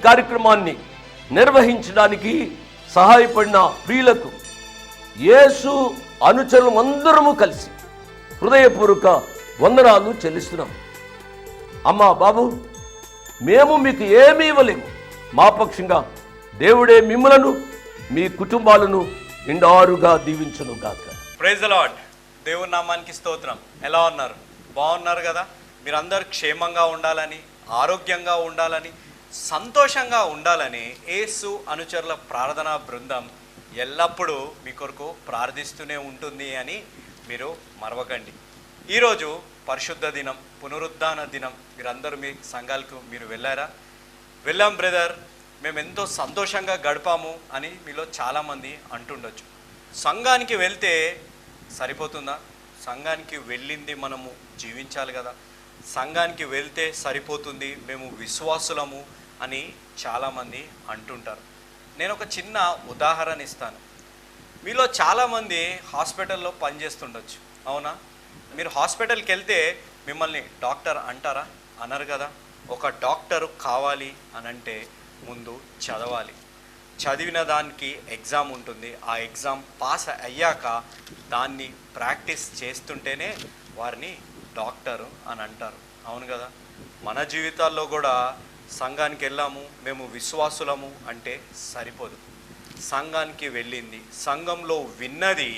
కార్యక్రమాన్ని నిర్వహించడానికి సహాయపడిన ప్రియులకు యేసు అనుచరులు అందరము కలిసి హృదయపూర్వక వందనాలు చెల్లిస్తున్నాం. అమ్మా బాబు, మేము మీకు ఏమీ ఇవ్వలేము. మా పక్షంగా దేవుడే మిమ్మలను మీ కుటుంబాలను నిండారుగా దీవించును గాక. Praise the Lord. దేవుని నామానికి స్తోత్రం. ఎలా ఉన్నారు? బాగున్నారు కదా? మీరందరూ క్షేమంగా ఉండాలని, ఆరోగ్యంగా ఉండాలని, సంతోషంగా ఉండాలని యేసు అనుచరుల ప్రార్థనా బృందం ఎల్లప్పుడూ మీ కొరకు ప్రార్థిస్తూనే ఉంటుంది అని మీరు మరవకండి. ఈరోజు పరిశుద్ధ దినం, పునరుద్ధాన దినం. మీరందరూ మీ సంఘాలకు మీరు వెళ్ళారా? వెళ్ళాం బ్రదర్, మేము ఎంతో సంతోషంగా గడిపాము అని మీలో చాలామంది అంటుండొచ్చు. సంఘానికి వెళ్తే సరిపోతుందా? సంఘానికి వెళ్ళింది మనము జీవించాలి కదా. సంఘానికి వెళ్తే సరిపోతుంది, మేము విశ్వాసులము అని చాలామంది అంటుంటారు. నేను ఒక చిన్న ఉదాహరణ ఇస్తాను. మీలో చాలామంది హాస్పిటల్లో పనిచేస్తుండొచ్చు, అవునా? మీరు హాస్పిటల్కి వెళ్తే మిమ్మల్ని డాక్టర్ అంటారా? అనరు కదా. ఒక డాక్టరు కావాలి అనంటే ముందు చదవాలి. చదివిన దానికి ఎగ్జామ్ ఉంటుంది. ఆ ఎగ్జామ్ పాస్ అయ్యాక దాన్ని ప్రాక్టీస్ చేస్తుంటేనే వారిని డాక్టరు అని అంటారు, అవును కదా. మన జీవితాల్లో కూడా సంఘానికి వెళ్ళాము, మేము విశ్వాసులము అంటే సరిపోదు. సంఘానికి వెళ్ళింది, సంఘంలో విన్నది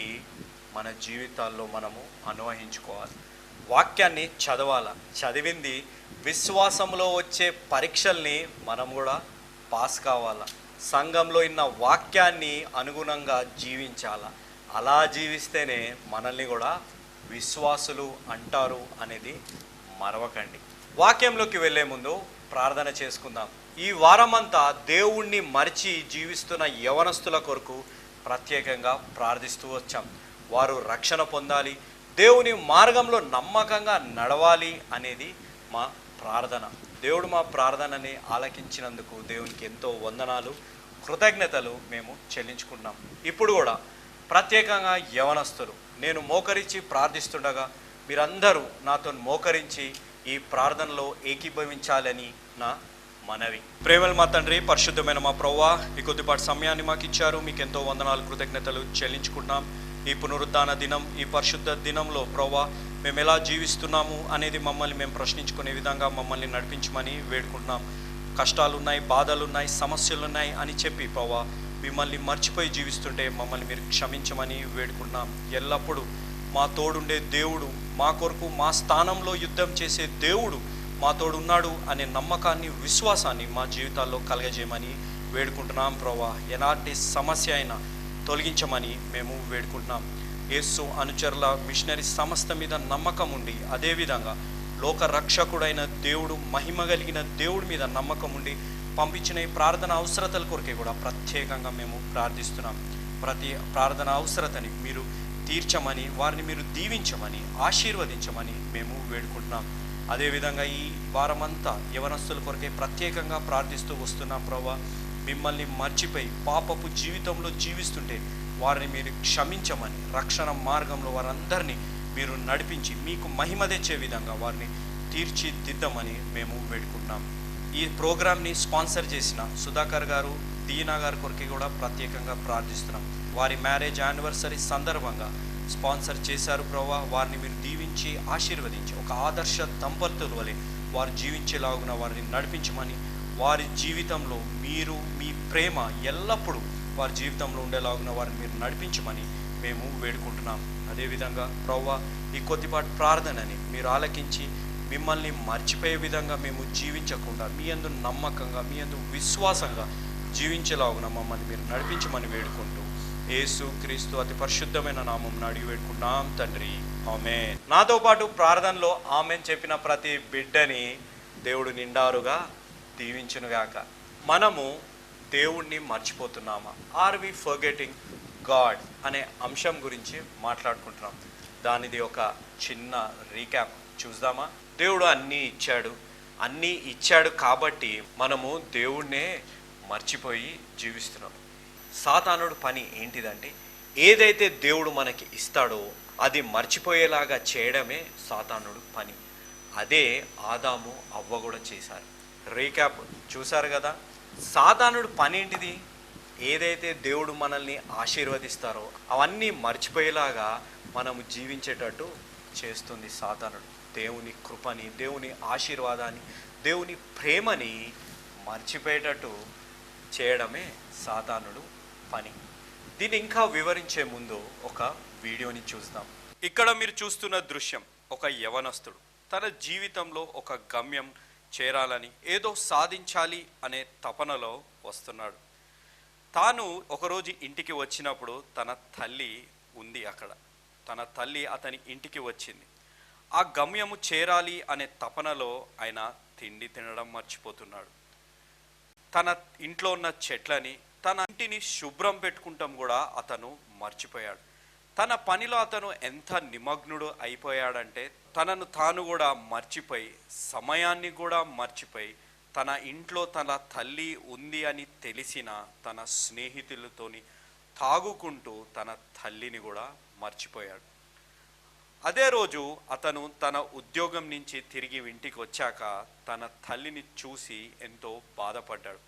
మన జీవితాల్లో మనము అన్వయించుకోవాలి. వాక్యాన్ని చదవాలా, చదివింది విశ్వాసంలో వచ్చే పరీక్షల్ని మనం కూడా పాస్ కావాలా. సంఘంలో ఉన్న వాక్యాన్ని అనుగుణంగా జీవించాలా. అలా జీవిస్తేనే మనల్ని కూడా విశ్వాసులు అంటారు అనేది మరవకండి. వాక్యంలోకి వెళ్ళే ముందు ప్రార్థన చేసుకుందాం. ఈ వారమంతా దేవుణ్ణి మరిచి జీవిస్తున్న యవనస్తుల కొరకు ప్రత్యేకంగా ప్రార్థిస్తూ వచ్చాం. వారు రక్షణ పొందాలి, దేవుని మార్గంలో నమ్మకంగా నడవాలి అనేది మా ప్రార్థన. దేవుడు మా ప్రార్థనని ఆలకించినందుకు దేవునికి ఎంతో వందనాలు, కృతజ్ఞతలు మేము చెల్లించుకున్నాం. ఇప్పుడు కూడా ప్రత్యేకంగా యవనస్తులు, నేను మోకరించి ప్రార్థిస్తుండగా మీరందరూ నాతో మోకరించి ఈ ప్రార్థనలో ఏకీభవించాలని నా మనవి. ప్రేమల మా తండ్రి, పరిశుద్ధమైన మా ప్రభువా, ఈ కొద్దిపాటి సమయాన్ని మాకు ఇచ్చారు. మీకు ఎంతో వందనాలు, కృతజ్ఞతలు చెల్లించుకుంటున్నాం. ఈ పునరుద్ధాన దినం, ఈ పరిశుద్ధ దినంలో ప్రభువా మేము ఎలా జీవిస్తున్నాము అనేది మమ్మల్ని మేము ప్రశ్నించుకునే విధంగా మమ్మల్ని నడిపించమని వేడుకుంటున్నాం. కష్టాలున్నాయి, బాధలున్నాయి, సమస్యలున్నాయి అని చెప్పి ప్రభువా మిమ్మల్ని మర్చిపోయి జీవిస్తుంటే మమ్మల్ని మీరు క్షమించమని వేడుకుంటున్నాం. ఎల్లప్పుడూ మా తోడుండే దేవుడు, మా కొరకు మా స్థానంలో యుద్ధం చేసే దేవుడు మా తోడున్నాడు అనే నమ్మకాన్ని, విశ్వాసాన్ని మా జీవితాల్లో కలగజేయమని వేడుకుంటున్నాం ప్రభువా. ఎలాంటి సమస్య అయినా తొలగించమని మేము వేడుకుంటున్నాం. యేసు అనుచరుల మిషనరీ సంస్థ మీద నమ్మకం ఉండి, అదేవిధంగా లోక రక్షకుడైన దేవుడు, మహిమ కలిగిన దేవుడి మీద నమ్మకం ఉండి పంపించిన ఈ ప్రార్థన అవసరతల కొరకే కూడా ప్రత్యేకంగా మేము ప్రార్థిస్తున్నాం. ప్రతి ప్రార్థన అవసరతని మీరు తీర్చమని, వారిని మీరు దీవించమని, ఆశీర్వదించమని మేము వేడుకుంటున్నాం. అదేవిధంగా ఈ వారమంతా యవనస్తుల కొరకే ప్రత్యేకంగా ప్రార్థిస్తూ వస్తున్నాం ప్రభువా. మిమ్మల్ని మర్చిపోయి పాపపు జీవితంలో జీవిస్తుంటే వారిని మీరు క్షమించమని, రక్షణ మార్గంలో వారందరినీ మీరు నడిపించి మీకు మహిమ తెచ్చే విధంగా వారిని తీర్చిదిద్దమని మేము వేడుకుంటున్నాం. ఈ ప్రోగ్రామ్ని స్పాన్సర్ చేసిన సుధాకర్ గారు, దీనా గారి కొరకే కూడా ప్రత్యేకంగా ప్రార్థిస్తున్నాం. వారి మ్యారేజ్ యానివర్సరీ సందర్భంగా స్పాన్సర్ చేశారు ప్రభువా. వారిని మీరు దీవించి ఆశీర్వదించి ఒక ఆదర్శ దంపతుల వలె వారు జీవించేలాగున వారిని నడిపించమని, వారి జీవితంలో మీరు మీ ప్రేమ ఎల్లప్పుడూ వారి జీవితంలో ఉండేలాగున వారిని మీరు నడిపించమని మేము వేడుకుంటున్నాం. అదేవిధంగా ప్రభువా ఈ కొద్దిపాటి ప్రార్థనని మీరు ఆలకించి మిమ్మల్ని మర్చిపోయే విధంగా మేము జీవించకుండా మీ యందు నమ్మకంగా, మీ యందు విశ్వాసంగా జీవించేలాగున మమ్మల్ని మీరు నడిపించమని వేడుకుంటూ యేసు క్రీస్తు అతి పరిశుద్ధమైన నామం అడిగి వేడుకున్నాం తండ్రి, ఆమేన్. నాతో పాటు ప్రార్థనలో ఆమేన్ చెప్పిన ప్రతి బిడ్డని దేవుడు నిండారుగా దీవించునుగాక. మనము దేవుణ్ణి మర్చిపోతున్నామా? ఆర్ వి ఫర్గెటింగ్ గాడ్ అనే అంశం గురించి మాట్లాడుకుంటున్నాం. దానిది ఒక చిన్న రీక్యాప్ చూద్దామా? దేవుడు అన్నీ ఇచ్చాడు కాబట్టి మనము దేవుణ్ణే మర్చిపోయి జీవిస్తున్నాం. సాతానుడు పని ఏంటిదంటే, ఏదైతే దేవుడు మనకి ఇస్తాడో అది మర్చిపోయేలాగా చేయడమే సాతానుడు పని. అదే ఆదాము అవ్వ కూడా చేశారు. రీక్యాప్ చూశారు కదా. సాతానుడు పని ఏంటిది? ఏదైతే దేవుడు మనల్ని ఆశీర్వదిస్తారో అవన్నీ మర్చిపోయేలాగా మనము జీవించేటట్టు చేస్తుంది సాతానుడు. దేవుని కృపని, దేవుని ఆశీర్వాదాన్ని, దేవుని ప్రేమని మర్చిపోయేటట్టు చేయడమే సాతానుడు పని. దీన్ని ఇంకా వివరించే ముందు ఒక వీడియోని చూద్దాం. ఇక్కడ మీరు చూస్తున్న దృశ్యం, ఒక యవనస్తుడు తన జీవితంలో ఒక గమ్యం చేరాలని, ఏదో సాధించాలి అనే తపనలో వస్తున్నాడు. తాను ఒకరోజు ఇంటికి వచ్చినప్పుడు తన తల్లి ఉంది అక్కడ. తన తల్లి అతని ఇంటికి వచ్చింది. ఆ గమ్యము చేరాలి అనే తపనలో ఆయన తిండి తినడం మర్చిపోతున్నాడు. తన ఇంట్లో ఉన్న చెట్లని, తన ఇంటిని శుభ్రం పెట్టుకుంటాం కూడా అతను మర్చిపోయాడు. తన పనిలో అతను ఎంత నిమగ్నుడు అయిపోయాడంటే తనను తాను కూడా మర్చిపోయి, సమయాన్ని కూడా మర్చిపోయి, తన ఇంట్లో తన తల్లి ఉంది అని తెలిసిన తన స్నేహితులతోని తాగుకుంటూ తన తల్లిని కూడా మర్చిపోయాడు. అదే రోజు అతను తన ఉద్యోగం నుంచి తిరిగి ఇంటికి వచ్చాక తన తల్లిని చూసి ఎంతో బాధపడ్డాడు.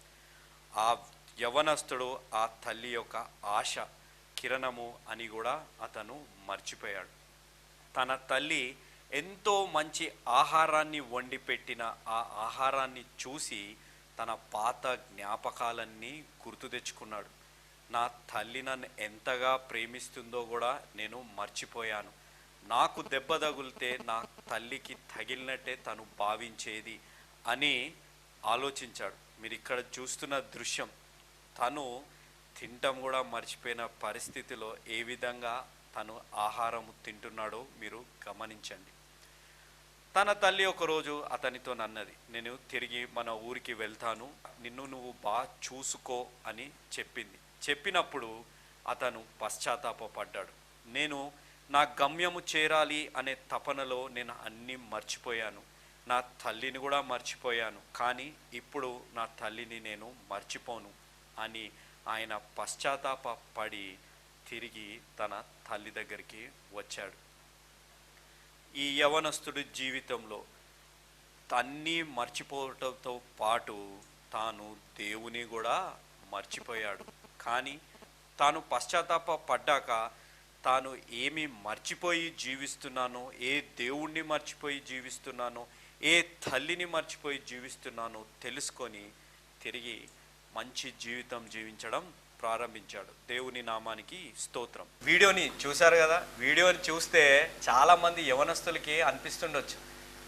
ఆ యవనస్తుడు ఆ తల్లి యొక్క ఆశ కిరణము అని కూడా అతను మర్చిపోయాడు. తన తల్లి ఎంతో మంచి ఆహారాన్ని వండి పెట్టిన ఆ ఆహారాన్ని చూసి తన పాత జ్ఞాపకాలన్నీ గుర్తు తెచ్చుకున్నాడు. నా తల్లి నన్ను ఎంతగా ప్రేమిస్తుందో కూడా నేను మర్చిపోయాను. నాకు దెబ్బ తగిలితే నా తల్లికి తగిలినట్టే తను భావించేది అని ఆలోచించాడు. మీరు ఇక్కడ చూస్తున్న దృశ్యం, తను తినటం కూడా మర్చిపోయిన పరిస్థితిలో ఏ విధంగా తను ఆహారం తింటున్నాడో మీరు గమనించండి. తన తల్లి ఒకరోజు అతనితో అన్నది, నేను తిరిగి మన ఊరికి వెళ్తాను, నిన్ను నువ్వు బాగా చూసుకో అని చెప్పింది. చెప్పినప్పుడు అతను పశ్చాత్తాపడ్డాడు. నేను నా గమ్యము చేరాలి అనే తపనలో నేను అన్నీ మర్చిపోయాను, నా తల్లిని కూడా మర్చిపోయాను, కానీ ఇప్పుడు నా తల్లిని నేను మర్చిపోను అని ఆయన పశ్చాత్తాపడి తిరిగి తన తల్లి దగ్గరికి వచ్చాడు. ఈ యవనస్తుడి జీవితంలో అన్నీ మర్చిపోవటంతో పాటు తాను దేవుని కూడా మర్చిపోయాడు. కానీ తాను పశ్చాత్తాపడ్డాక తాను ఏమి మర్చిపోయి జీవిస్తున్నానో, ఏ దేవుణ్ణి మర్చిపోయి జీవిస్తున్నానో, ఏ తల్లిని మర్చిపోయి జీవిస్తున్నానో తెలుసుకొని తిరిగి మంచి జీవితం జీవించడం ప్రారంభించాడు. దేవుని నామానికి స్తోత్రం. వీడియోని చూశారు కదా. వీడియోని చూస్తే చాలామంది యవనస్తులకి అనిపిస్తుండొచ్చు,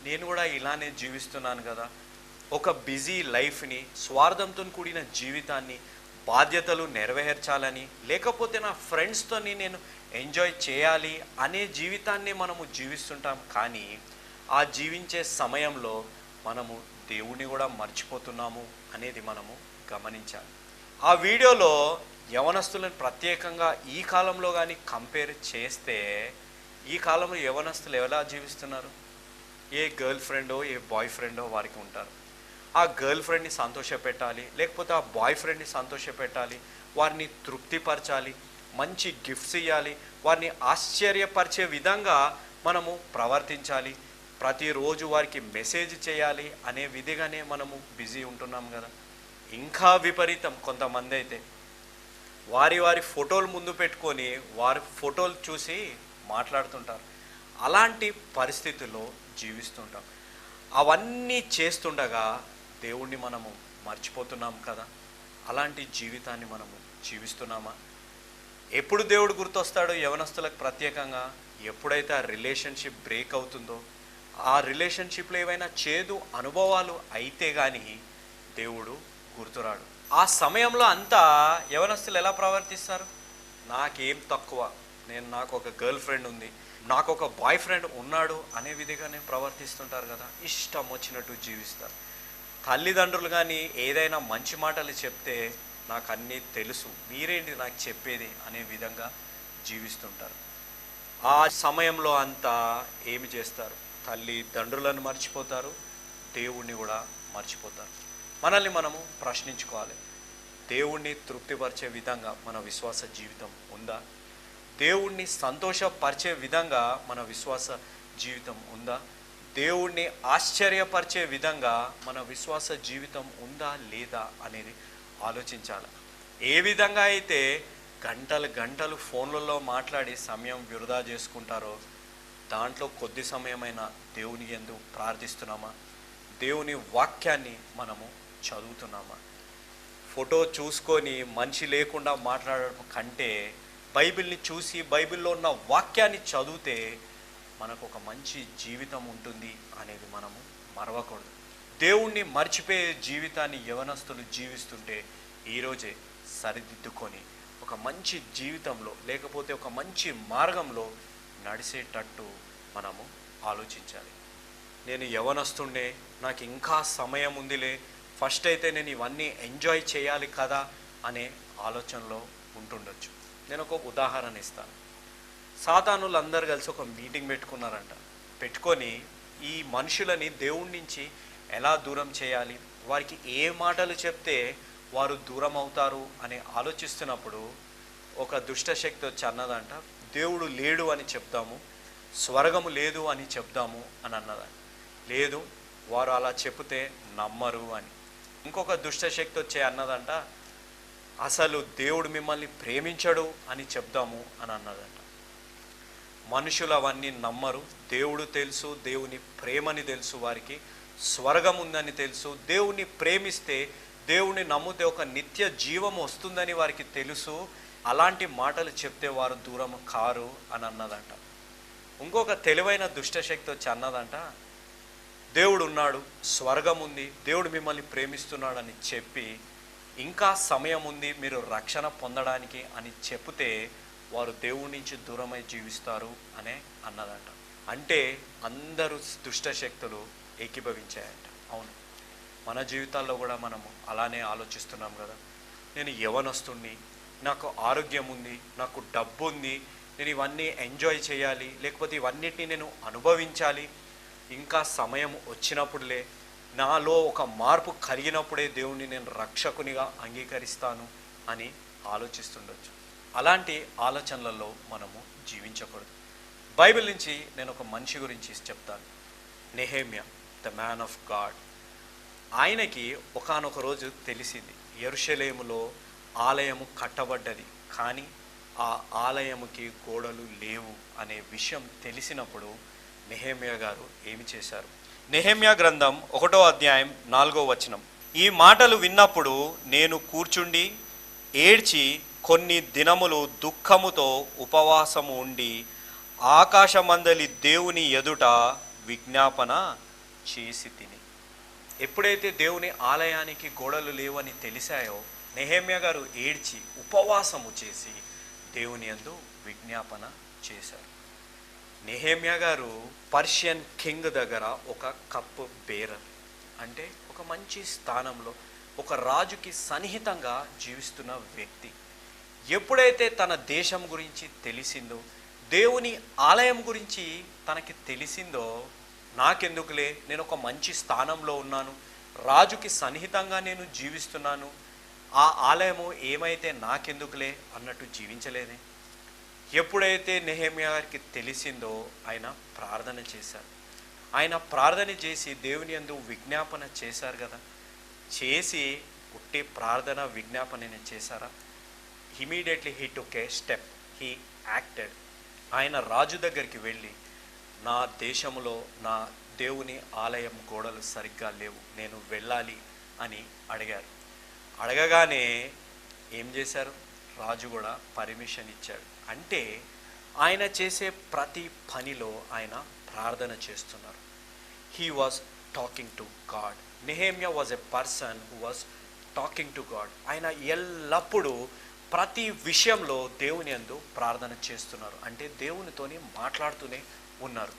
నేను కూడా ఇలానే జీవిస్తున్నాను కదా, ఒక బిజీ లైఫ్ని, స్వార్థంతో కూడిన జీవితాన్ని, బాధ్యతలు నెరవేర్చాలని, లేకపోతే నా ఫ్రెండ్స్తోని నేను ఎంజాయ్ చేయాలి అనే జీవితాన్ని మనము జీవిస్తుంటాం. కానీ ఆ జీవించే సమయంలో మనము దేవుణ్ణి కూడా మర్చిపోతున్నాము అనేది మనము గమనించాలి. ఆ వీడియోలో యవనస్తులను ప్రత్యేకంగా ఈ కాలంలో కానీ కంపేర్ చేస్తే, ఈ కాలంలో యవనస్తులు ఎలా జీవిస్తున్నారు? ఏ గర్ల్ ఫ్రెండో ఏ బాయ్ ఫ్రెండో వారికి ఉంటారు. ఆ గర్ల్ ఫ్రెండ్ని సంతోషపెట్టాలి, లేకపోతే ఆ బాయ్ ఫ్రెండ్ని సంతోషపెట్టాలి, వారిని తృప్తిపరచాలి, మంచి గిఫ్ట్స్ ఇవ్వాలి, వారిని ఆశ్చర్యపరిచే విధంగా మనము ప్రవర్తించాలి, ప్రతిరోజు వారికి మెసేజ్ చేయాలి అనే విధిగానే మనము బిజీ ఉంటున్నాం కదా. ఇంకా విపరీతం, కొంతమంది అయితే వారి ఫోటోలు ముందు పెట్టుకొని వారి ఫోటోలు చూసి మాట్లాడుతుంటారు. అలాంటి పరిస్థితుల్లో జీవిస్తుంటాం. అవన్నీ చేస్తుండగా దేవుణ్ణి మనము మర్చిపోతున్నాం కదా. అలాంటి జీవితాన్ని మనము జీవిస్తున్నామా? ఎప్పుడు దేవుడు గుర్తొస్తాడో యవనస్తులకు ప్రత్యేకంగా? ఎప్పుడైతే ఆ రిలేషన్షిప్ బ్రేక్ అవుతుందో, ఆ రిలేషన్షిప్లో ఏవైనా చేదు అనుభవాలు అయితే కానీ దేవుడు గుర్తురాడు. ఆ సమయంలో అంతా యవనస్తులు ఎలా ప్రవర్తిస్తారు? నాకేం తక్కువ, నాకు ఒక గర్ల్ ఫ్రెండ్ ఉంది, నాకు ఒక బాయ్ ఫ్రెండ్ ఉన్నాడు అనే విధిగానే ప్రవర్తిస్తుంటారు కదా. ఇష్టం వచ్చినట్టు జీవిస్తారు. తల్లిదండ్రులు కానీ ఏదైనా మంచి మాటలు చెప్తే నాకు అన్నీ తెలుసు, మీరేంటి నాకు చెప్పేది అనే విధంగా జీవిస్తుంటారు. ఆ సమయంలో అంతా ఏమి చేస్తారు? తల్లిదండ్రులను మర్చిపోతారు, దేవుణ్ణి కూడా మర్చిపోతారు. మనల్ని మనము ప్రశ్నించుకోవాలి. దేవుణ్ణి తృప్తిపరిచే విధంగా మన విశ్వాస జీవితం ఉందా? దేవుణ్ణి సంతోషపరిచే విధంగా మన విశ్వాస జీవితం ఉందా? దేవుణ్ణి ఆశ్చర్యపరిచే విధంగా మన విశ్వాస జీవితం ఉందా లేదా అనేది ఆలోచించాలి. ఏ విధంగా అయితే గంటలు గంటలు ఫోన్లలో మాట్లాడి సమయం వృధా చేసుకుంటారో, దాంట్లో కొద్ది సమయమైనా దేవుని యందు ప్రార్థిస్తున్నామా? దేవుని వాక్యాన్ని మనము చదువుతున్నామా? ఫోటో చూసుకొని మనిషి లేకుండా మాట్లాడడం కంటే బైబిల్ని చూసి బైబిల్లో ఉన్న వాక్యాన్ని చదివితే మనకు ఒక మంచి జీవితం ఉంటుంది అనేది మనము మరవకూడదు. దేవుణ్ణి మర్చిపోయే జీవితాన్ని యవనస్తులు జీవిస్తుంటే ఈరోజే సరిదిద్దుకొని ఒక మంచి జీవితంలో లేకపోతే ఒక మంచి మార్గంలో నడిచేటట్టు మనము ఆలోచించాలి. నేను యవనస్తుండే, నాకు ఇంకా సమయం ఉందిలే, ఫస్ట్ అయితే నేను ఇవన్నీ ఎంజాయ్ చేయాలి కదా అనే ఆలోచనలో ఉంటుండొచ్చు. నేను ఒక ఉదాహరణ ఇస్తాను. సాతానులు అందరు కలిసి ఒక మీటింగ్ పెట్టుకున్నారంట. పెట్టుకొని ఈ మనుషులని దేవుడి నుంచి ఎలా దూరం చేయాలి, వారికి ఏ మాటలు చెప్తే వారు దూరం అవుతారు అని ఆలోచిస్తున్నప్పుడు ఒక దుష్టశక్తి వచ్చి అన్నదంట, దేవుడు లేడు అని చెప్దాము, స్వర్గము లేదు అని చెప్దాము అని అన్నదంట. లేదు, వారు అలా చెప్తే నమ్మరు అని. ఇంకొక దుష్టశక్తి వచ్చే అన్నదంట, అసలు దేవుడు మిమ్మల్ని ప్రేమించడు అని చెప్దాము అని అన్నదంట. మనుషులు అవన్నీ నమ్మరు. దేవుడు తెలుసు, దేవుని ప్రేమని తెలుసు, వారికి స్వర్గం ఉందని తెలుసు, దేవుణ్ణి ప్రేమిస్తే దేవుణ్ణి నమ్మితే ఒక నిత్య జీవం వస్తుందని వారికి తెలుసు. అలాంటి మాటలు చెప్తే వారు దూరం కారు అని అన్నదంట. ఇంకొక తెలివైన దుష్టశక్తి వచ్చి అన్నదంట, దేవుడు ఉన్నాడు, స్వర్గం ఉంది, దేవుడు మిమ్మల్ని ప్రేమిస్తున్నాడు అని చెప్పి ఇంకా సమయం ఉంది మీరు రక్షణ పొందడానికి అని చెప్తే వారు దేవుడి నుంచి దూరమై జీవిస్తారు అనే అన్నదంట. అంటే అందరూ దుష్టశక్తులు ఏకీభవించాయంట. అవును, మన జీవితాల్లో కూడా మనము అలానే ఆలోచిస్తున్నాం కదా. నేను యవనస్తుణ్ణి, నాకు ఆరోగ్యం ఉంది, నాకు డబ్బు ఉంది, నేను ఇవన్నీ ఎంజాయ్ చేయాలి, లేకపోతే ఇవన్నిటిని నేను అనుభవించాలి, ఇంకా సమయం వచ్చినప్పుడులే, నాలో ఒక మార్పు కలిగినప్పుడే దేవుణ్ణి నేను రక్షకునిగా అంగీకరిస్తాను అని ఆలోచిస్తుండొచ్చు. అలాంటి ఆలోచనలలో మనము జీవించకూడదు. బైబిల్ నుంచి నేను ఒక మనిషి గురించి చెప్తాను. Nehemiah, the man of God. ఆయనకి ఒకానొక రోజు తెలిసింది, యెరూషలేములో ఆలయము కట్టబడ్డది, కానీ ఆ ఆలయముకి గోడలు లేవు అనే విషయం తెలిసినప్పుడు నెహెమ్యా గారు ఏమి చేశారు? నెహెమ్యా గ్రంథం 1వ అధ్యాయం 4వ వచనం. ఈ మాటలు విన్నప్పుడు నేను కూర్చుండి ఏడ్చి కొన్ని దినములు దుఃఖముతో ఉపవాసము ఉండి ఆకాశమందలి దేవుని ఎదుట విజ్ఞాపన చేసి తిని. ఎప్పుడైతే దేవుని ఆలయానికి గోడలు లేవని తెలిసాయో నెహెమ్యా గారు ఏడ్చి ఉపవాసము చేసి దేవుని యందు విజ్ఞాపన చేశారు. నెహెమ్యా గారు పర్షియన్ కింగ్ దగ్గర ఒక కప్ బేరర్, అంటే ఒక మంచి స్థానంలో ఒక రాజుకి సన్నిహితంగా జీవిస్తున్న వ్యక్తి. ఎప్పుడైతే తన దేశం గురించి తెలిసిందో, దేవుని ఆలయం గురించి తనకి తెలిసిందో, నాకెందుకులే, నేను ఒక మంచి స్థానంలో ఉన్నాను, రాజుకి సన్నిహితంగా నేను జీవిస్తున్నాను, ఆ ఆలయము ఏమైతే నాకెందుకులే అన్నట్టు జీవించలేదే. ఎప్పుడైతే నెహెమ్యా గారికి తెలిసిందో ఆయన ప్రార్థన చేశారు. ఆయన ప్రార్థన చేసి దేవుని యందు విజ్ఞాపన చేశారు కదా. చేసి ఉట్టి ప్రార్థన విజ్ఞాపన చేశారా? Immediately he took A step, he acted. ఆయన రాజు దగ్గరికి వెళ్ళి, నా దేశంలో నా దేవుని ఆలయం గోడలు సరిగ్గా లేవు, నేను వెళ్ళాలి అని అడిగారు. అడగగానే ఏం చేశారు? రాజు కూడా పర్మిషన్ ఇచ్చాడు. అంటే ఆయన చేసే ప్రతి పనిలో ఆయన ప్రార్థన చేస్తున్నారు. He was talking to God. Nehemiah was a person who was talking to God. ఆయన ఎల్లప్పుడూ ప్రతి విషయంలో దేవుని యందు ప్రార్థన చేస్తున్నారు, అంటే దేవునితోని మాట్లాడుతూనే ఉన్నారు.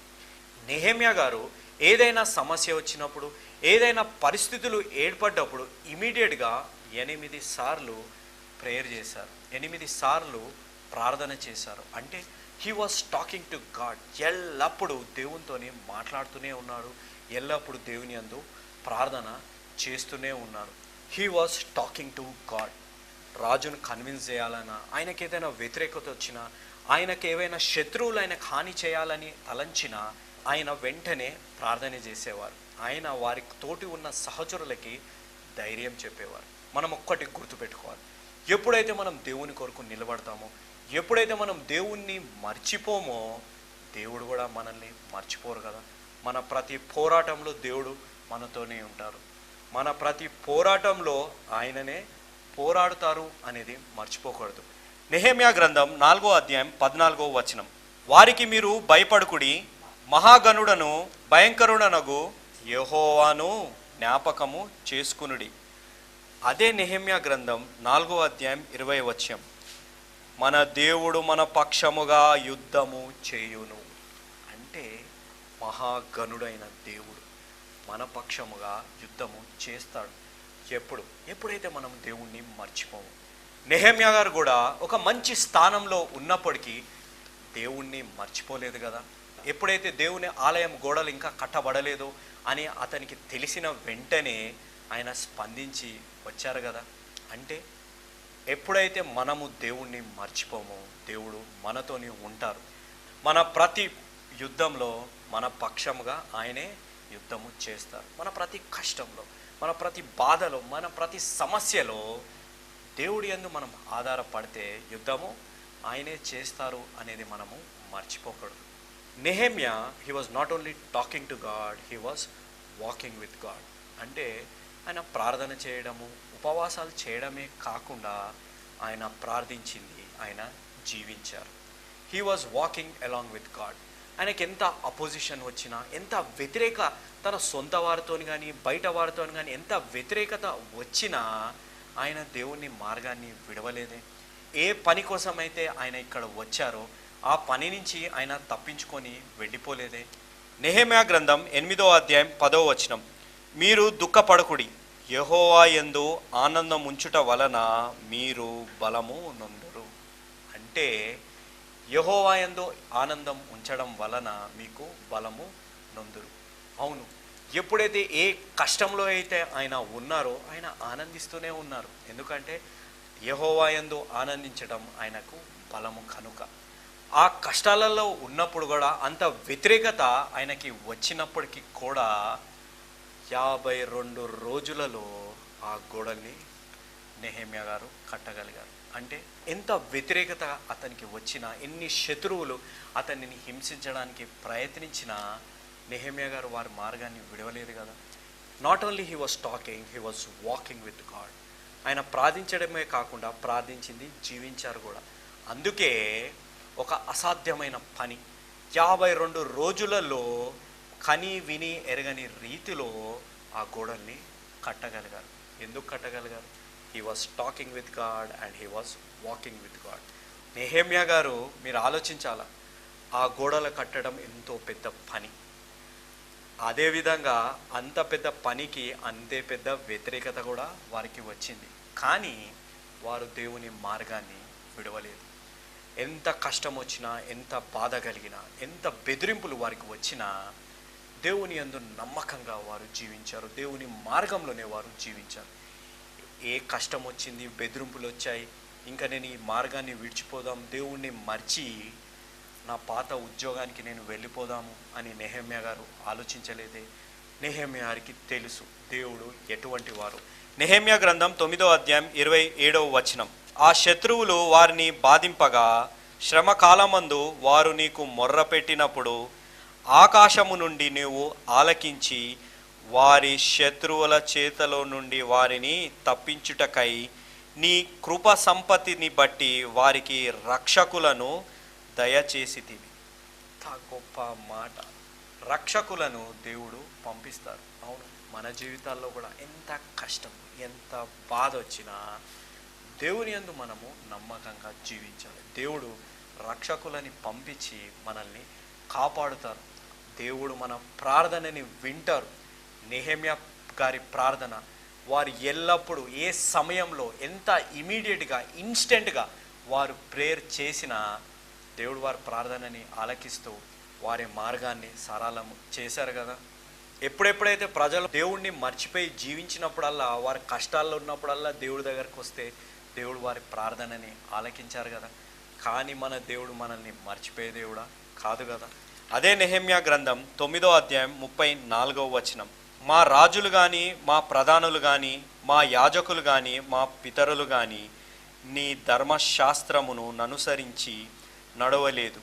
నెహెమ్యా గారు ఏదైనా సమస్య వచ్చినప్పుడు, ఏదైనా పరిస్థితులు ఏర్పడ్డప్పుడు ఇమీడియట్గా 8 సార్లు ప్రేయర్ చేశారు, 8 సార్లు ప్రార్థన చేశారు. అంటే he was talking to God. ఎల్లప్పుడూ దేవునితోని మాట్లాడుతూనే ఉన్నాడు, ఎల్లప్పుడూ దేవుని యందు ప్రార్థన చేస్తూనే ఉన్నారు. He was talking to God. రాజును కన్విన్స్ చేయాలన్నా, ఆయనకి ఏదైనా వ్యతిరేకత వచ్చినా, ఆయనకి ఏవైనా శత్రువులు ఆయనకు హాని చేయాలని తలంచినా ఆయన వెంటనే ప్రార్థన చేసేవారు. ఆయన వారి తోటి ఉన్న సహచరులకి ధైర్యం చెప్పేవారు. మనం ఒక్కటి గుర్తుపెట్టుకోవాలి, ఎప్పుడైతే మనం దేవుని కొరకు నిలబడతామో, ఎప్పుడైతే మనం దేవుణ్ణి మర్చిపోమో, దేవుడు కూడా మనల్ని మర్చిపోరు కదా. మన ప్రతి పోరాటంలో దేవుడు మనతోనే ఉంటారు. మన ప్రతి పోరాటంలో ఆయననే పోరాడుతారు అనేది మర్చిపోకూడదు. నెహెమ్యా గ్రంథం 4వ అధ్యాయం 14వ వచనం, వారికి మీరు భయపడుకుడి, మహాగణుడను భయంకరుడనగు యెహోవాను జ్ఞాపకము చేసుకునుడి. అదే నెహెమ్యా గ్రంథం 4వ అధ్యాయం 20వ వచనం, మన దేవుడు మన పక్షముగా యుద్ధము చేయును. అంటే మహాగణుడైన దేవుడు మన పక్షముగా యుద్ధము చేస్తాడు. ఎప్పుడైతే మనం దేవుణ్ణి మర్చిపోము. నెహెమ్యా గారు కూడా ఒక మంచి స్థానంలో ఉన్నప్పటికీ దేవుణ్ణి మర్చిపోలేదు కదా. ఎప్పుడైతే దేవుని ఆలయం గోడలు ఇంకా కట్టబడలేదు అని అతనికి తెలిసిన వెంటనే ఆయన స్పందించి వచ్చారు కదా. అంటే ఎప్పుడైతే మనము దేవుణ్ణి మర్చిపోమో, దేవుడు మనతోని ఉంటారు. మన ప్రతి యుద్ధంలో మన పక్షముగా ఆయనే యుద్ధము చేస్తారు. మన ప్రతి కష్టంలో, మన ప్రతి బాధలో, మన ప్రతి సమస్యలో దేవుడి యందు మనం ఆధారపడితే యుద్ధము ఆయనే చేస్తారు అనేది మనము మర్చిపోకూడదు. Nehemiah, he was not only talking to God, he was walking with God. అంటే ఆయన ప్రార్థన చేయడము, ఉపవాసాలు చేయడమే కాకుండా ఆయన ప్రార్థించింది, ఆయన జీవించారు. He was walking along with God. ఆయనకి ఎంత అపోజిషన్ వచ్చినా, ఎంత వ్యతిరేక, తన సొంత వారితో కానీ బయట వారితో కానీ ఎంత వ్యతిరేకత వచ్చినా ఆయన దేవుని మార్గాన్ని విడవలేదే. ఏ పని కోసమైతే ఆయన ఇక్కడ వచ్చారో ఆ పని నుంచి ఆయన తప్పించుకొని వెళ్ళిపోలేదే. నెహెమ్యా గ్రంథం 8వ అధ్యాయం 10వ వచనం, మీరు దుఃఖపడకుడి, యెహోవా యందు ఆనందం ఉంచుట వలన మీరు బలము నొందురు. అంటే యెహోవా యందు ఆనందం ఉంచడం వలన మీకు బలము నొందురు. అవును, ఎప్పుడైతే ఏ కష్టంలో అయితే ఆయన ఉన్నారో ఆయన ఆనందిస్తూనే ఉన్నారు. ఎందుకంటే యెహోవా యందు ఆనందించడం ఆయనకు బలము కనుక. ఆ కష్టాలలో ఉన్నప్పుడు కూడా అంత వ్యతిరేకత ఆయనకి వచ్చినప్పటికీ కూడా 52 రోజులలో ఆ గోడల్ని నెహెమ్యా గారు కట్టగలిగారు. అంటే ఎంత వ్యతిరేకత అతనికి వచ్చినా, ఎన్ని శత్రువులు అతనిని హింసించడానికి ప్రయత్నించినా నెహెమ్యా గారు వారి మార్గాన్ని విడవలేదు కదా. Not only he was talking, he was walking with God. ఆయన ప్రార్థించడమే కాకుండా ప్రార్థించింది, జీవించారు కూడా. అందుకే ఒక అసాధ్యమైన పని 52 రోజులలో కని విని ఎరగని రీతిలో ఆ గోడల్ని కట్టగలిగారు. ఎందుకు కట్టగలిగారు? He was talking with God and he was walking with God. Nehemiah గారు, మీరు ఆలోచించాలా, ఆ గోడలు కట్టడం ఎంతో పెద్ద పని. అదేవిధంగా అంత పెద్ద పనికి అంతే పెద్ద వ్యతిరేకత కూడా వారికి వచ్చింది. కానీ వారు దేవుని మార్గాన్ని విడవలేదు. ఎంత కష్టం వచ్చినా, ఎంత బాధ కలిగినా, ఎంత బెదిరింపులు వారికి వచ్చినా దేవుని యందు నమ్మకంగా వారు జీవించారు. దేవుని మార్గంలోనే వారు జీవించారు. ఏ కష్టం వచ్చింది, బెదిరింపులు వచ్చాయి, ఇంకా నేను ఈ మార్గాన్ని విడిచిపోదాం, దేవుణ్ణి మర్చి నా పాత ఉద్యోగానికి నేను వెళ్ళిపోదాము అని నెహెమ్యా గారు ఆలోచించలేదే. నెహెమ్యా గారికి తెలుసు దేవుడు ఎటువంటి వారు. నెహెమ్యా గ్రంథం 9వ అధ్యాయం 27వ వచనం, ఆ శత్రువులు వారిని బాధింపగా శ్రమకాలమందు వారు నీకు మొర్ర పెట్టినప్పుడు ఆకాశము నుండి నీవు ఆలకించి వారి శత్రువుల చేతిలో నుండి వారిని తప్పించుటకై నీ కృప సంపత్తిని బట్టి వారికి రక్షకులను దయచేసితివి. ఎంత గొప్ప మాట! రక్షకులను దేవుడు పంపిస్తారు. అవును, మన జీవితాల్లో కూడా ఎంత కష్టం, ఎంత బాధ వచ్చినా దేవుని యందు మనము నమ్మకంగా జీవించాలి. దేవుడు రక్షకులని పంపించి మనల్ని కాపాడుతారు. దేవుడు మన ప్రార్థనని వింటారు. నెహెమ్యా గారి ప్రార్థన వారు ఎల్లప్పుడూ ఏ సమయంలో ఎంత ఇమీడియట్గా, ఇన్స్టెంట్గా వారు ప్రేయర్ చేసినా దేవుడు వారి ప్రార్థనని ఆలకిస్తూ వారి మార్గాన్ని సరళము చేశారు కదా. ఎప్పుడెప్పుడైతే ప్రజలు దేవుణ్ణి మర్చిపోయి జీవించినప్పుడల్లా, వారి కష్టాల్లో ఉన్నప్పుడల్లా దేవుడి దగ్గరికి వస్తే దేవుడు వారి ప్రార్థనని ఆలకించారు కదా. కానీ మన దేవుడు మనల్ని మర్చిపోయే దేవుడా కాదు కదా. అదే నెహెమ్యా గ్రంథం 9వ అధ్యాయం 34వ వచనం. మా రాజులు కానీ, మా ప్రధానులు కానీ, మా యాజకులు కానీ, మా పితరులు కానీ నీ ధర్మశాస్త్రమును అనుసరించి నడవలేదు.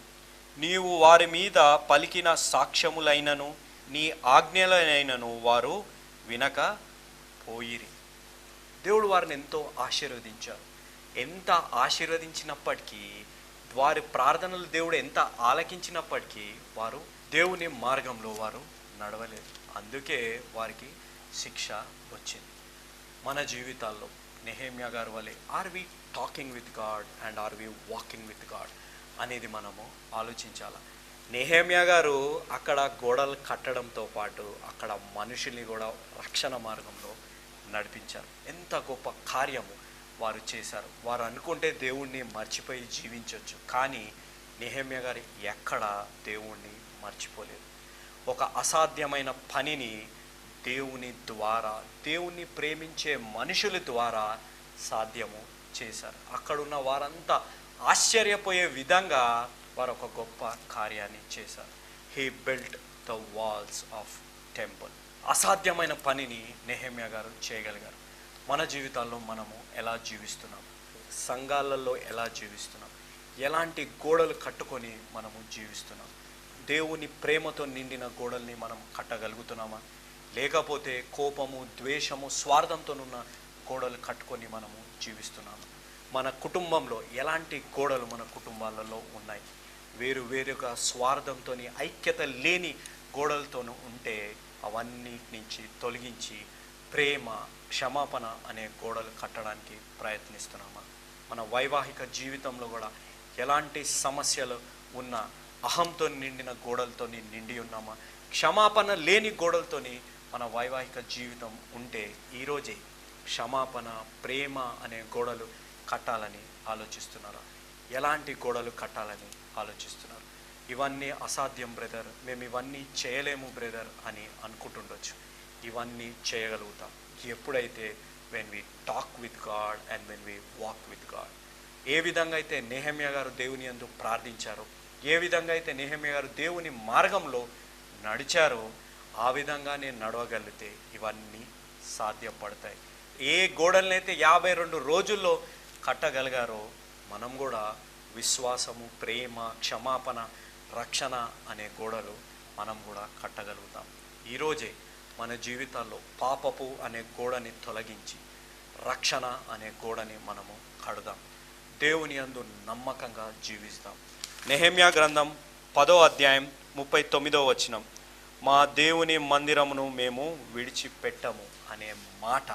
నీవు వారి మీద పలికిన సాక్ష్యములైనను నీ ఆజ్ఞలైనను వారు వినక పోయిరి. దేవుడు వారిని ఎంతో ఆశీర్వదించారు. ఎంత ఆశీర్వదించినప్పటికీ, వారి ప్రార్థనలు దేవుడు ఎంత ఆలకించినప్పటికీ వారు దేవుని మార్గంలో వారు నడవలేదు. అందుకే వారికి శిక్ష వచ్చింది. మన జీవితాల్లో నెహెమ్యా గారు వలె are we talking with God and are we walking with God అనేది మనము ఆలోచించాలి. నెహెమ్యా గారు అక్కడ గోడలు కట్టడంతో పాటు అక్కడ మనుషుల్ని కూడా రక్షణ మార్గంలో నడిపించారు. ఎంత గొప్ప కార్యము వారు చేశారు. వారు అనుకుంటే దేవుణ్ణి మర్చిపోయి జీవించవచ్చు, కానీ నెహెమ్యా గారు ఎక్కడ దేవుణ్ణి మర్చిపోలేదు. ఒక అసాధ్యమైన పనిని దేవుని ద్వారా, దేవుణ్ణి ప్రేమించే మనుషుల ద్వారా సాధ్యము చేశారు. అక్కడున్న వారంతా ఆశ్చర్యపోయే విధంగా వారు ఒక గొప్ప కార్యాన్ని చేశారు. He built the walls of temple. అసాధ్యమైన పనిని నెహెమ్యా గారు చేయగలిగారు. మన జీవితాల్లో మనము ఎలా జీవిస్తున్నాం, సంఘాలలో ఎలా జీవిస్తున్నాం, ఎలాంటి గోడలు కట్టుకొని మనము జీవిస్తున్నాం, దేవుని ప్రేమతో నిండిన గోడల్ని మనం కట్టగలుగుతున్నామా, లేకపోతే కోపము, ద్వేషము, స్వార్థంతోనున్న గోడలు కట్టుకొని మనము జీవిస్తున్నాము? మన కుటుంబంలో ఎలాంటి గోడలు మన కుటుంబాలలో ఉన్నాయి? వేరుగా స్వార్థంతో, ఐక్యత లేని గోడలతోనూ ఉంటే అవన్నీ నుంచి తొలగించి ప్రేమ, క్షమాపణ అనే గోడలు కట్టడానికి ప్రయత్నిస్తున్నామా? మన వైవాహిక జీవితంలో కూడా ఎలాంటి సమస్యలు ఉన్న అహంతో నిండిన గోడలతో నిండి ఉన్నామా? క్షమాపణ లేని గోడలతోని మన వైవాహిక జీవితం ఉంటే ఈరోజే క్షమాపణ, ప్రేమ అనే గోడలు కట్టాలని ఆలోచిస్తున్నారా? ఎలాంటి గోడలు కట్టాలని ఆలోచిస్తున్నారు? ఇవన్నీ అసాధ్యం బ్రదర్, మేము ఇవన్నీ చేయలేము బ్రదర్ అని అనుకుంటుండొచ్చు. ఇవన్నీ చేయగలుగుతాం ఎప్పుడైతే when we talk with God and when we walk with God. ఏ విధంగా అయితే నెహెమ్యా గారు దేవుని యందు ప్రార్థించారో, ఏ విధంగా అయితే నెహెమ్యా గారు దేవుని మార్గంలో నడిచారో, ఆ విధంగా నేను నడవగలిగితే ఇవన్నీ సాధ్యపడతాయి. ఏ గోడలనైతే 52 రోజుల్లో కట్టగలిగారో మనం కూడా విశ్వాసము, ప్రేమ, క్షమాపణ, రక్షణ అనే గోడలు మనం కూడా కట్టగలుగుతాం. ఈరోజే మన జీవితాల్లో పాపపు అనే గోడని తొలగించి రక్షణ అనే గోడని మనము కడదాం. దేవుని యందు నమ్మకంగా జీవిస్తాం. నెహెమ్యా గ్రంథం 10వ అధ్యాయం 39వ వచనం. మా దేవుని మందిరమును మేము విడిచిపెట్టము అనే మాట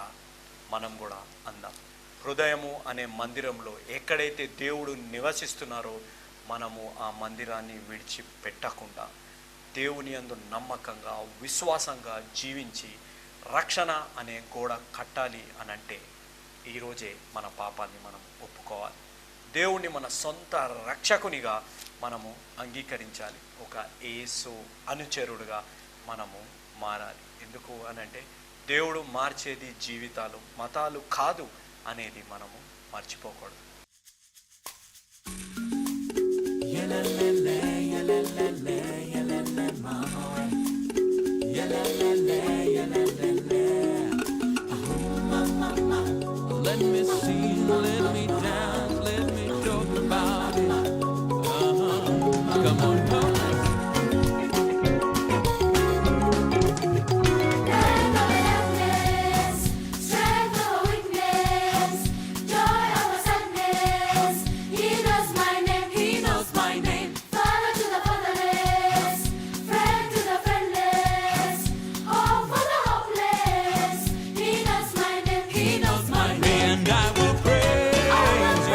మనం కూడా అందాం. హృదయము అనే మందిరంలో ఎక్కడైతే దేవుడు నివసిస్తున్నారో మనము ఆ మందిరాన్ని విడిచిపెట్టకుండా దేవుని యందు నమ్మకంగా, విశ్వాసంగా జీవించి రక్షణ అనే గోడ కట్టాలి అనంటే ఈరోజే మన పాపాన్ని మనం ఒప్పుకోవాలి. దేవుణ్ణి మన సొంత రక్షకునిగా మనము అంగీకరించాలి. ఒక యేసు అనుచరుడుగా మనము మారాలి. ఎందుకు అనంటే దేవుడు మార్చేది జీవితాలు, మతాలు కాదు అనేది మనము మర్చిపోకూడదు. Let me see, let me dance, let me talk about it. Come on, come on. And I will praise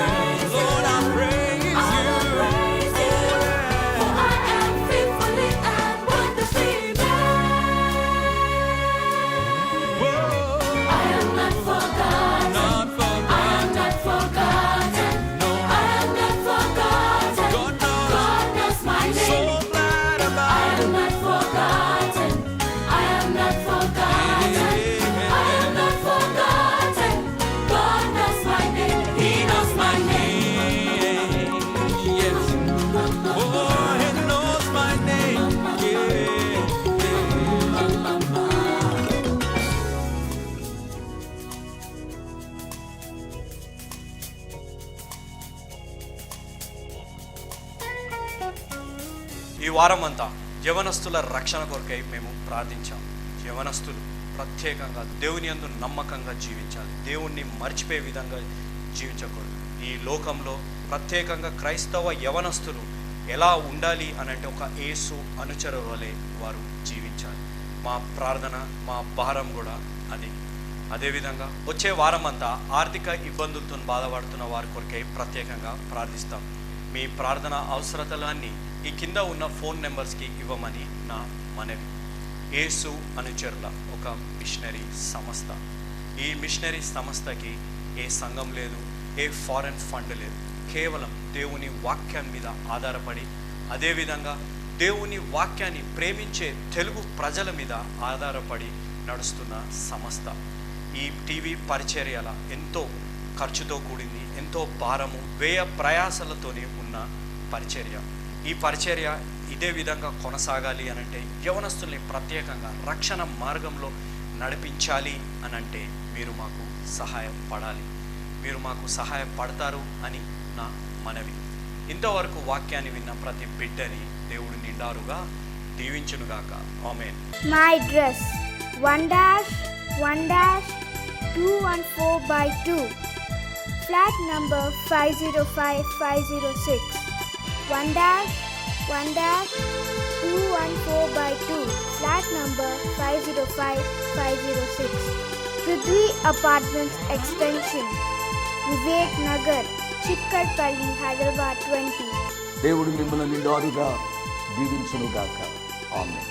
ఈ వారం అంతా యవనస్తుల రక్షణ కొరకై మేము ప్రార్థించాం. యవనస్తులు ప్రత్యేకంగా దేవుని యందు నమ్మకంగా జీవించాలి, దేవుణ్ణి మర్చిపోయే విధంగా జీవించకూడదు. ఈ లోకంలో ప్రత్యేకంగా క్రైస్తవ యవనస్తులు ఎలా ఉండాలి అని అంటే ఒక యేసు అనుచరు వలె వారు జీవించాలి. మా ప్రార్థన, మా భారం కూడా అది. అదేవిధంగా వచ్చే వారం అంతా ఆర్థిక ఇబ్బందులతో బాధపడుతున్న వారి కొరకై ప్రత్యేకంగా ప్రార్థిస్తాం. మీ ప్రార్థన అవసరతలన్నీ ఈ కింద ఉన్న ఫోన్ నెంబర్స్కి ఇవ్వమని నా మనవి. యేసు అనుచరుల ఒక మిషనరీ సంస్థ. ఈ మిషనరీ సంస్థకి ఏ సంఘం లేదు, ఏ ఫారెన్ ఫండ్ లేదు. కేవలం దేవుని వాక్యాన్ని మీద ఆధారపడి, అదేవిధంగా దేవుని వాక్యాన్ని ప్రేమించే తెలుగు ప్రజల మీద ఆధారపడి నడుస్తున్న సంస్థ. ఈ టీవీ పరిచర్యల ఎంతో ఖర్చుతో కూడింది, ఎంతో భారము, వ్యయ ప్రయాసలతోనే ఉన్న పరిచర్య. ఈ పరిచర్య ఇదే విధంగా కొనసాగాలి అనంటే, యవనస్తుల్ని ప్రత్యేకంగా రక్షణ మార్గంలో నడిపించాలి అనంటే మీరు మాకు సహాయపడాలి. మీరు మాకు సహాయపడతారు అని నా మనవి. ఇంతవరకు వాక్యాన్ని విన్న ప్రతి బిడ్డని దేవుడు నిండారుగా దీవించునుగాక. ఆమేన్. My address 1-1-214/2, flat number 505506. 1-1-214/2, flat number 505506. Prithvi Apartments Extension, Vivek Nagar, Chikkarpalli, Hyderabad 20. దేవుడు మిమ్మల్ని నిండారుగా దీవించునుగాక. ఆమేన్.